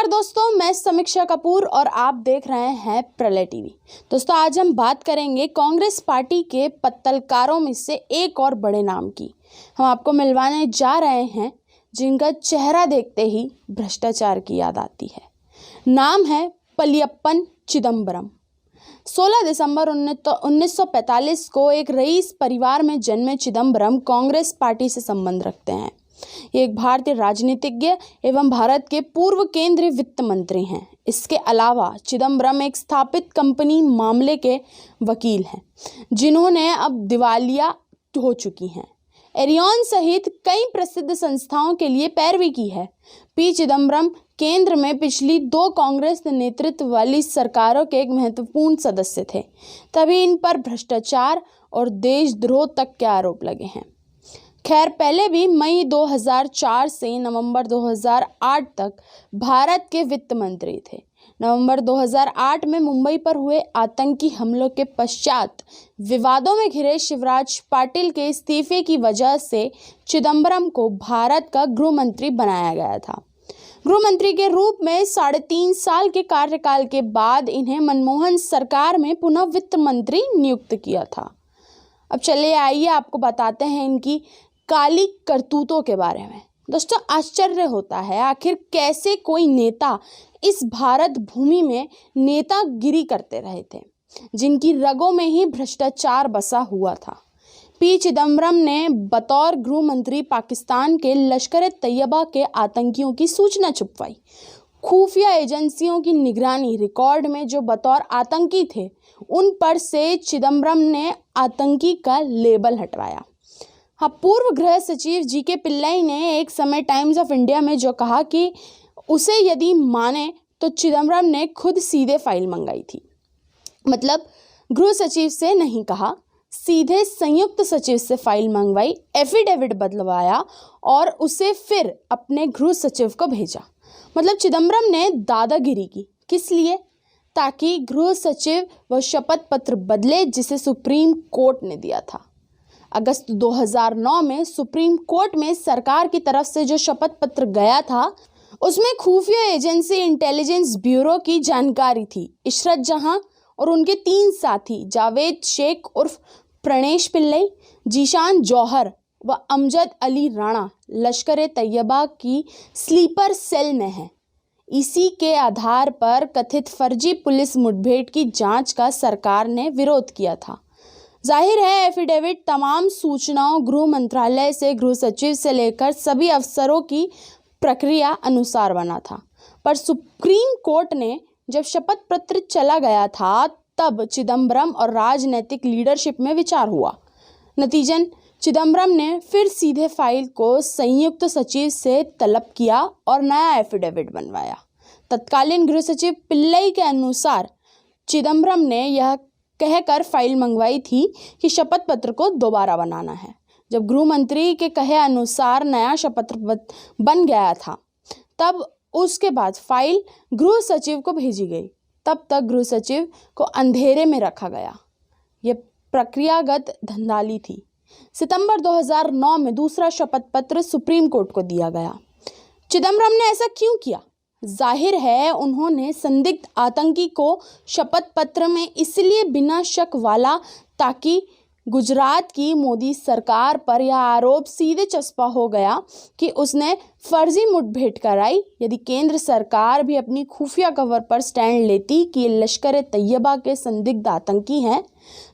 नमस्कार दोस्तों, मैं समीक्षा कपूर और आप देख रहे हैं प्रलय टीवी। दोस्तों, आज हम बात करेंगे कांग्रेस पार्टी के पत्तलकारों में से एक और बड़े नाम की। हम आपको मिलवाने जा रहे हैं जिनका चेहरा देखते ही भ्रष्टाचार की याद आती है। नाम है पलियप्पन चिदम्बरम। 16 दिसंबर 1945 को एक रईस परिवार में जन्मे चिदम्बरम कांग्रेस पार्टी से संबंध रखते हैं। ये एक भारतीय राजनीतिज्ञ एवं भारत के पूर्व केंद्रीय वित्त मंत्री हैं। इसके अलावा चिदम्बरम एक स्थापित कंपनी मामले के वकील हैं, जिन्होंने अब दिवालिया हो चुकी हैं। एरियन सहित कई प्रसिद्ध संस्थाओं के लिए पैरवी की है। पी चिदम्बरम केंद्र में पिछली 2 कांग्रेस नेतृत्व वाली सरकारों के एक महत्वपूर्ण सदस्य थे। तभी इन पर भ्रष्टाचार और देशद्रोह तक के आरोप लगे हैं। खैर, पहले भी मई 2004 से नवंबर 2008 तक भारत के वित्त मंत्री थे। नवंबर 2008 में मुंबई पर हुए आतंकी हमलों के पश्चात विवादों में घिरे शिवराज पाटिल के इस्तीफे की वजह से चिदम्बरम को भारत का गृह मंत्री बनाया गया था। गृह मंत्री के रूप में 3.5 साल के कार्यकाल के बाद इन्हें मनमोहन सरकार में पुनः वित्त मंत्री नियुक्त किया था। अब चलिए आइए आपको बताते हैं इनकी काली करतूतों के बारे में। दोस्तों, आश्चर्य होता है आखिर कैसे कोई नेता इस भारत भूमि में नेतागिरी करते रहे थे, जिनकी रगों में ही भ्रष्टाचार बसा हुआ था। पी चिदम्बरम ने बतौर गृह मंत्री पाकिस्तान के लश्कर-ए-तैयबा के आतंकियों की सूचना छुपवाई। खुफिया एजेंसियों की निगरानी रिकॉर्ड में जो बतौर आतंकी थे, उन पर से चिदम्बरम ने आतंकी का लेबल हटवाया। हाँ, पूर्व गृह सचिव जी.के. पिल्लई ने एक समय टाइम्स ऑफ इंडिया में जो कहा कि उसे यदि माने तो चिदम्बरम ने खुद सीधे फाइल मंगाई थी। मतलब गृह सचिव से नहीं कहा, सीधे संयुक्त सचिव से फाइल मंगवाई, एफिडेविट बदलवाया और उसे फिर अपने गृह सचिव को भेजा। मतलब चिदम्बरम ने दादागिरी की। किस लिए? ताकि गृह सचिव वह शपथ पत्र बदले जिसे सुप्रीम कोर्ट ने दिया था। अगस्त 2009 में सुप्रीम कोर्ट में सरकार की तरफ से जो शपथ पत्र गया था, उसमें खुफिया एजेंसी इंटेलिजेंस ब्यूरो की जानकारी थी। इशरत जहां और उनके 3 साथी जावेद शेख उर्फ प्रणेश पिल्लई, जीशान जौहर व अमजद अली राणा लश्कर-ए-तैयबा की स्लीपर सेल में हैं। इसी के आधार पर कथित फर्जी पुलिस मुठभेड़ की जांच का सरकार ने विरोध किया था। जाहिर है, एफिडेविट तमाम सूचनाओं गृह मंत्रालय से गृह सचिव से लेकर सभी अफसरों की प्रक्रिया अनुसार बना था। पर सुप्रीम कोर्ट ने जब शपथ पत्र चला गया था, तब चिदम्बरम और राजनीतिक लीडरशिप में विचार हुआ। नतीजन चिदम्बरम ने फिर सीधे फाइल को संयुक्त सचिव से तलब किया और नया एफिडेविट बनवाया। तत्कालीन गृह सचिव पिल्लई के अनुसार चिदम्बरम ने यह कहकर फाइल मंगवाई थी कि शपथ पत्र को दोबारा बनाना है। जब गृह मंत्री के कहे अनुसार नया शपथ पत्र बन गया था, तब उसके बाद फाइल गृह सचिव को भेजी गई। तब तक गृह सचिव को अंधेरे में रखा गया। यह प्रक्रियागत धांधली थी। सितंबर 2009 में दूसरा शपथ पत्र सुप्रीम कोर्ट को दिया गया। चिदम्बरम ने ऐसा क्यों किया? जाहिर है, उन्होंने संदिग्ध आतंकी को शपथ पत्र में इसलिए बिना शक वाला ताकि गुजरात की मोदी सरकार पर यह आरोप सीधे चस्पा हो गया कि उसने फर्जी मुठभेड़ कराई। यदि केंद्र सरकार भी अपनी खुफिया खबर पर स्टैंड लेती कि ये लश्कर-ए-तैयबा के संदिग्ध आतंकी हैं,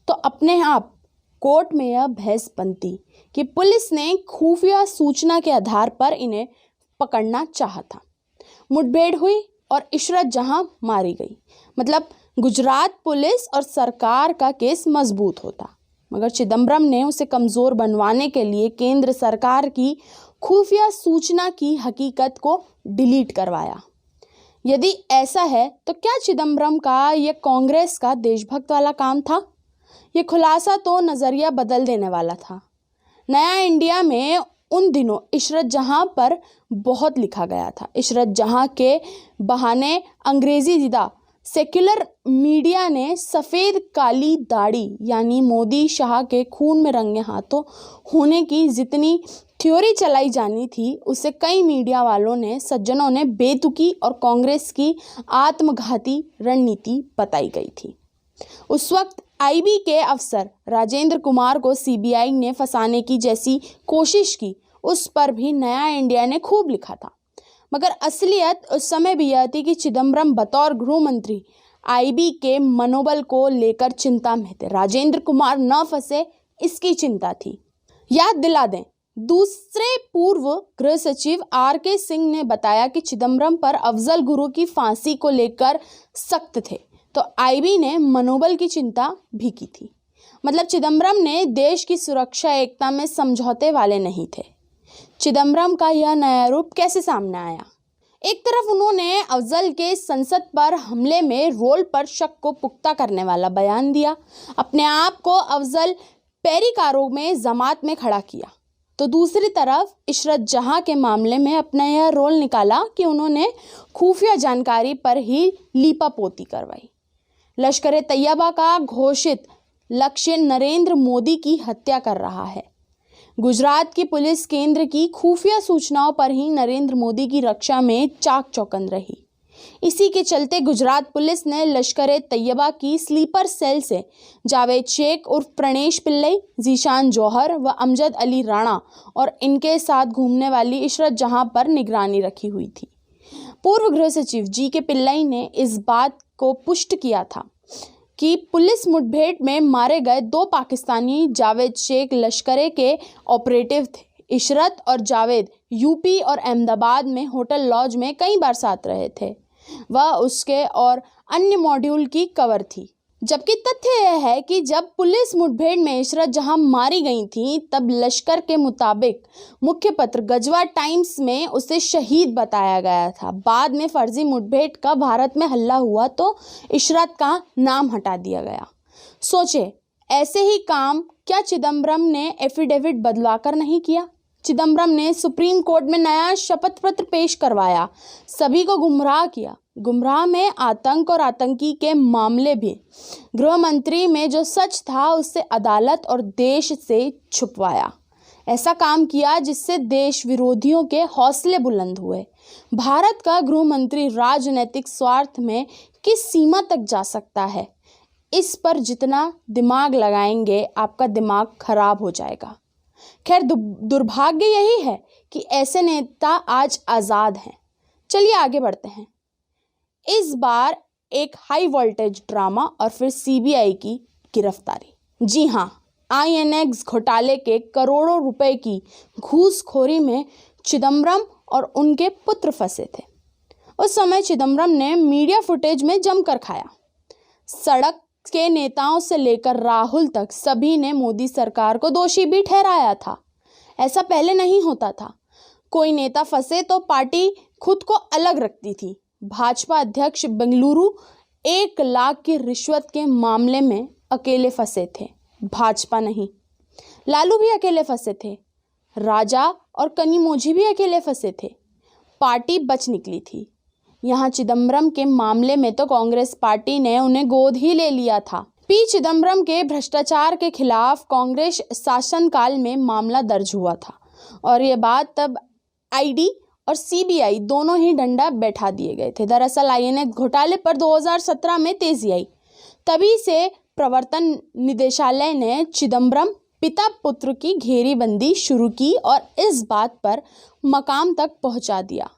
तो अपने आप कोर्ट में यह बहस बनती कि पुलिस ने खुफिया सूचना के आधार पर इन्हें पकड़ना चाहा था। मुठभेड़ हुई और इशरत जहां मारी गई। मतलब गुजरात पुलिस और सरकार का केस मजबूत होता, मगर चिदम्बरम ने उसे कमज़ोर बनवाने के लिए केंद्र सरकार की खुफिया सूचना की हकीकत को डिलीट करवाया। यदि ऐसा है तो क्या चिदम्बरम का यह कांग्रेस का देशभक्त वाला काम था? ये खुलासा तो नज़रिया बदल देने वाला था। नया इंडिया में उन दिनों इशरत जहां पर बहुत लिखा गया था। इशरत जहां के बहाने अंग्रेजी ज़िदा सेक्युलर मीडिया ने सफ़ेद काली दाढ़ी यानी मोदी शाह के खून में रंगे हाथों होने की जितनी थ्योरी चलाई जानी थी उसे कई मीडिया वालों ने, सज्जनों ने बेतुकी और कांग्रेस की आत्मघाती रणनीति बताई गई थी। उस वक्त आईबी के अफसर राजेंद्र कुमार को सीबीआई ने फंसाने की जैसी कोशिश की, उस पर भी नया इंडिया ने खूब लिखा था। मगर असलियत उस समय भी यह थी कि चिदम्बरम बतौर गृह मंत्री आईबी के मनोबल को लेकर चिंता में थे। राजेंद्र कुमार न फंसे इसकी चिंता थी। याद दिला दें, दूसरे पूर्व गृह सचिव आर.के. सिंह ने बताया कि चिदम्बरम पर अफजल गुरु की फांसी को लेकर सख्त थे, तो आईबी ने मनोबल की चिंता भी की थी। मतलब चिदम्बरम ने देश की सुरक्षा एकता में समझौते वाले नहीं थे। चिदम्बरम का यह नया रूप कैसे सामने आया? एक तरफ उन्होंने अफजल के संसद पर हमले में रोल पर शक को पुख्ता करने वाला बयान दिया, अपने आप को अफजल पैरीकारों में जमात में खड़ा किया, तो दूसरी तरफ इशरत जहां के मामले में अपना यह रोल निकाला कि उन्होंने खुफिया जानकारी पर ही लीपापोती करवाई। लश्कर तैयबा का घोषित लक्ष्य नरेंद्र मोदी की हत्या कर रहा है। गुजरात की पुलिस केंद्र की खुफिया सूचनाओं पर ही नरेंद्र मोदी की रक्षा में चाक चौबंद रही। इसी के चलते गुजरात पुलिस ने लश्कर तैयबा की स्लीपर सेल से जावेद शेख उर्फ प्रणेश पिल्लई, जीशान जौहर व अमजद अली राणा और इनके साथ घूमने वाली इशरत जहां पर निगरानी रखी हुई थी। पूर्व गृह सचिव जी.के. पिल्लई ने इस बात को पुष्ट किया था कि पुलिस मुठभेड़ में मारे गए 2 पाकिस्तानी जावेद शेख लश्कर के ऑपरेटिव थे। इशरत और जावेद यूपी और अहमदाबाद में होटल लॉज में कई बार साथ रहे थे। वह उसके और अन्य मॉड्यूल की कवर थी। जबकि तथ्य यह है कि जब पुलिस मुठभेड़ में इशरत जहां मारी गई थी, तब लश्कर के मुताबिक मुख्य पत्र गजवा टाइम्स में उसे शहीद बताया गया था। बाद में फर्जी मुठभेड़ का भारत में हल्ला हुआ तो इशरत का नाम हटा दिया गया। सोचे, ऐसे ही काम क्या चिदम्बरम ने एफिडेविट बदलवाकर नहीं किया? चिदम्बरम ने सुप्रीम कोर्ट में नया शपथ पत्र पेश करवाया, सभी को गुमराह किया। गुमराह में आतंक और आतंकी के मामले भी। गृह मंत्री में जो सच था उससे अदालत और देश से छुपवाया। ऐसा काम किया जिससे देश विरोधियों के हौसले बुलंद हुए। भारत का गृह मंत्री राजनीतिक स्वार्थ में किस सीमा तक जा सकता है, इस पर जितना दिमाग लगाएंगे आपका दिमाग खराब हो जाएगा। खैर, दुर्भाग्य यही है कि ऐसे नेता आज आज़ाद हैं। चलिए आगे बढ़ते हैं। इस बार एक हाई वोल्टेज ड्रामा और फिर सीबीआई की गिरफ्तारी। जी हाँ, आईएनएक्स घोटाले के करोड़ों रुपए की घूसखोरी में चिदम्बरम और उनके पुत्र फंसे थे। उस समय चिदम्बरम ने मीडिया फुटेज में जमकर खाया। सड़क के नेताओं से लेकर राहुल तक सभी ने मोदी सरकार को दोषी भी ठहराया था। ऐसा पहले नहीं होता था। कोई नेता फंसे तो पार्टी खुद को अलग रखती थी। भाजपा अध्यक्ष बेंगलुरु 1 लाख की रिश्वत के मामले में अकेले फंसे थे, भाजपा नहीं। लालू भी अकेले फंसे थे, राजा और कनिमोझी भी अकेले फंसे थे, पार्टी बच निकली थी। यहाँ चिदम्बरम के मामले में तो कांग्रेस पार्टी ने उन्हें गोद ही ले लिया था। पी चिदम्बरम के भ्रष्टाचार के खिलाफ कांग्रेस शासनकाल में मामला दर्ज हुआ था और ये बात तब ईडी और सीबीआई दोनों ही डंडा बैठा दिए गए थे। दरअसल आईएनएक्स घोटाले पर 2017 में तेजी आई। तभी से प्रवर्तन निदेशालय ने चिदम्बरम पिता पुत्र की घेरीबंदी शुरू की और इस बात पर मकाम तक पहुंचा दिया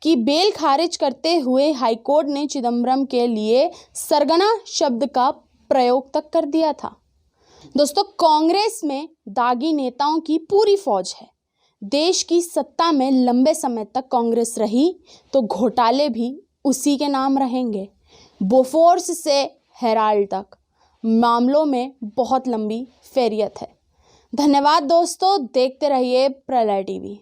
कि बेल खारिज करते हुए हाईकोर्ट ने चिदम्बरम के लिए सरगना शब्द का प्रयोग तक कर दिया था। दोस्तों, कांग्रेस में दागी नेताओं की पूरी फौज है। देश की सत्ता में लंबे समय तक कांग्रेस रही तो घोटाले भी उसी के नाम रहेंगे। बोफोर्स से हेराल्ड तक मामलों में बहुत लंबी फेरियत है। धन्यवाद दोस्तों, देखते रहिए प्रलय टीवी।